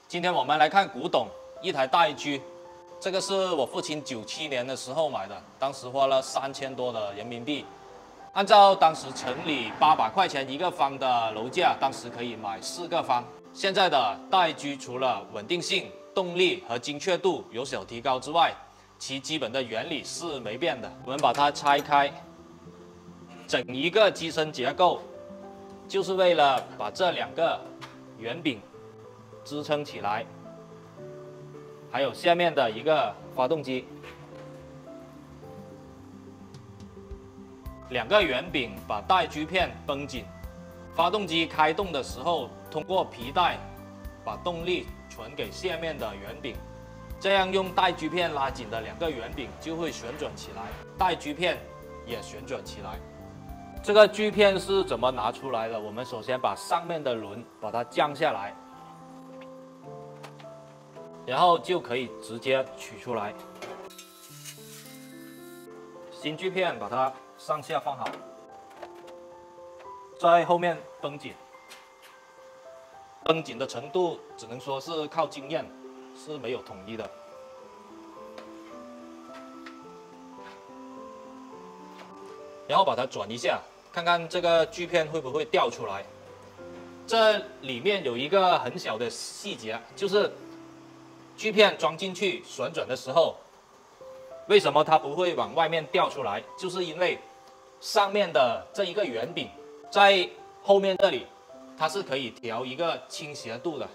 今天我们来看古董，一台戴居，这个是我父亲97年的时候买的，当时花了3000多的人民币。按照当时城里800块钱一个方的楼价，当时可以买4个方。现在的戴居除了稳定性、动力和精确度有所提高之外，其基本的原理是没变的。我们把它拆开，整一个机身结构，就是为了把这2个圆柄支撑起来，还有下面的一个发动机，2个圆柄把带居片绷紧，发动机开动的时候，通过皮带把动力传给下面的圆柄，这样用带居片拉紧的2个圆柄就会旋转起来，带居片也旋转起来。这个居片是怎么拿出来的？我们首先把上面的轮把它降下来，然后就可以直接取出来。新居片把它上下放好，在后面绷紧。绷紧的程度只能说是靠经验，是没有统一的。然后把它转一下，看看这个居片会不会掉出来。这里面有一个很小的细节，就是居片装进去旋转的时候，为什么它不会往外面掉出来？就是因为上面的这一个圆柄在后面这里，它是可以调一个倾斜度的，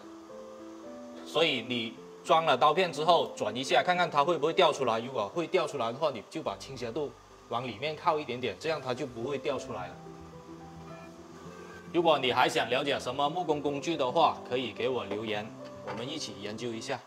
所以你装了刀片之后转一下，看看它会不会掉出来。如果会掉出来的话，你就把倾斜度往里面靠一点点，这样它就不会掉出来了。如果你还想了解什么木工工具的话，可以给我留言，我们一起研究一下。